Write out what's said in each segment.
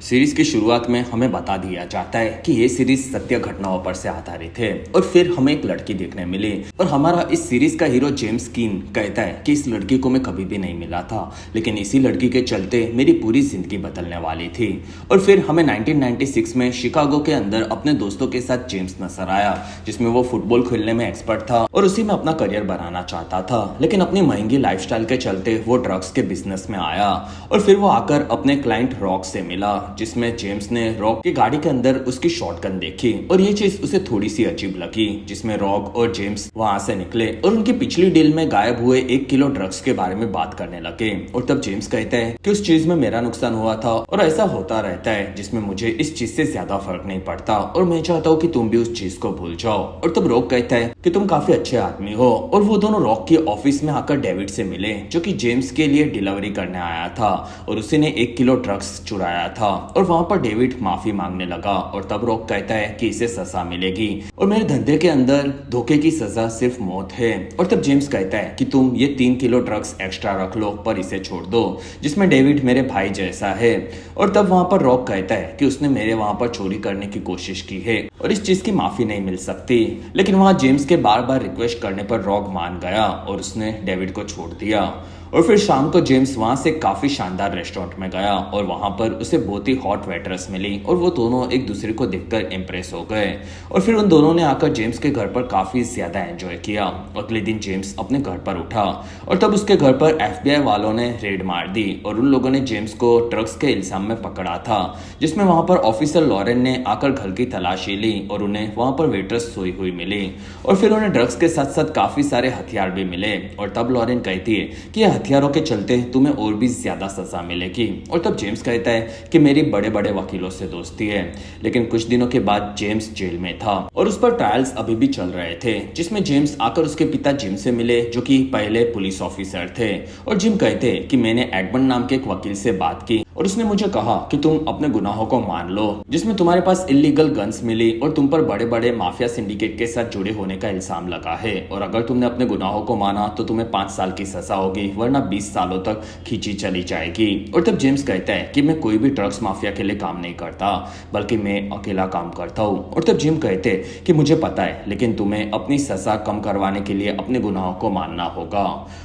Series की शुरुआत में हमें बता दिया जाता है कि ये सीरीज सत्य घटनाओं पर से आधारित है और फिर हमें एक लड़की देखने मिली और हमारा इस सीरीज का हीरो जेम्स कीन कहता है कि इस लड़की को मैं कभी भी नहीं मिला था, लेकिन इसी लड़की के चलते मेरी पूरी जिंदगी बदलने वाली थी। और फिर हमें 1996 में शिकागो के अंदर अपने दोस्तों के साथ जेम्स नजर आया, जिसमें वो फुटबॉल खेलने में एक्सपर्ट था और उसी में अपना करियर बनाना चाहता था, लेकिन अपनी महंगी लाइफस्टाइल के चलते वो ड्रग्स के बिजनेस में आया। और फिर वो आकर अपने क्लाइंट रॉक से मिला, जिसमें जेम्स ने रॉक की गाड़ी के अंदर उसकी शॉटगन देखी और ये चीज उसे थोड़ी सी अजीब लगी, जिसमें रॉक और जेम्स वहां से निकले और उनकी पिछली डील में गायब हुए 1 किलो ड्रग्स के बारे में बात करने लगे। और तब जेम्स कहता है कि उस चीज में मेरा नुकसान हुआ था और ऐसा होता रहता है, जिसमें मुझे इस चीज से ज्यादा फर्क नहीं पड़ता और मैं चाहता हूँ कि तुम भी उस चीज को भूल जाओ। और तब रॉक कहता है कि तुम काफी अच्छे आदमी हो। और वो दोनों रॉक की ऑफिस में आकर डेविड से मिले, जो कि जेम्स के लिए डिलीवरी करने आया था और उसी ने 1 किलो ड्रग्स चुराया था। और वहां पर डेविड माफी मांगने लगा और तब रॉक कहता है कि इसे सजा मिलेगी और मेरे धंधे के अंदर धोखे की सजा सिर्फ मौत है। और तब जेम्स कहता है कि तुम ये 3 किलो ड्रग्स एक्स्ट्रा रख लो पर इसे छोड़ दो, जिसमें डेविड मेरे भाई जैसा है। और तब वहां पर रॉक कहता है कि उसने मेरे वहां पर चोरी करने की कोशिश की है और इस चीज की माफी नहीं मिल सकती, लेकिन वहां जेम्स के बार बार रिक्वेस्ट करने पर रॉक मान गया और उसने डेविड को छोड़ दिया। और फिर शाम को जेम्स वहां से काफी शानदार रेस्टोरेंट में गया और वहां पर उसे बहुत ही हॉट वेटरेस मिली और वो दोनों एक दूसरे को देखकर इम्प्रेस हो गए। और फिर उन दोनों ने आकर जेम्स के घर पर काफी ज्यादा एंजॉय किया। अगले दिन जेम्स अपने घर पर उठा और तब उसके घर पर FBI वालों ने रेड मार दी और उन लोगों ने जेम्स को ड्रग्स के इल्जाम में पकड़ा था, जिसमें वहां पर ऑफिसर लॉरेन ने आकर घर की तलाशी ली और उन्हें वहां पर वेटरेस सोई हुई मिली। और फिर उन्हें ड्रग्स के साथ साथ काफी सारे हथियार भी मिले और तब लॉरेन कहती है कि हथियारों के चलते तुम्हें और भी ज्यादा सजा मिलेगी। और तब जेम्स कहता है कि मेरी बड़े बड़े वकीलों से दोस्ती है, लेकिन कुछ दिनों के बाद जेम्स जेल में था और उस पर ट्रायल्स अभी भी चल रहे थे, जिसमें जेम्स आकर उसके पिता जिम से मिले, जो कि पहले पुलिस ऑफिसर थे। और जिम कहते हैं कि मैंने एडमंड नाम के एक वकील से बात की और उसने मुझे कहा कि तुम अपने गुनाहों को मान लो, जिसमें तुम्हारे पास इलीगल गन्स मिली और तुम पर बड़े बड़े माफिया सिंडिकेट के साथ जुड़े होने का इल्जाम लगा है और अगर तुमने अपने गुनाहों को माना तो तुम्हें 5 साल की सजा होगी, वरना 20 सालों तक खींची चली जाएगी। और तब जेम्स कहता है कि मैं कोई भी ड्रग्स माफिया के लिए काम नहीं करता, बल्कि मैं अकेला काम करता हूँ। और तब जिम कहते हैं कि मुझे पता है, लेकिन तुम्हें अपनी सजा कम करवाने के लिए अपने गुनाहों को मानना होगा।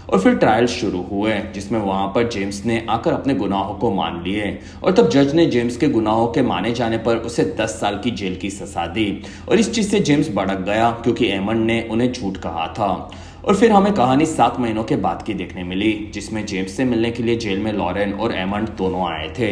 और फिर ट्रायल शुरू हुए, जिसमें वहां पर जेम्स ने आकर अपने गुनाहों को मान लिए और तब जज ने जेम्स के गुनाहों के माने जाने पर उसे 10 साल की जेल की सजा दी। और इस चीज से जेम्स भड़क गया क्योंकि एमंड ने उन्हें झूठ कहा था। और फिर हमें कहानी 7 महीनों के बाद की देखने मिली, जिसमें जेम्स से मिलने के लिए जेल में लॉरेन और एमंड दोनों आए थे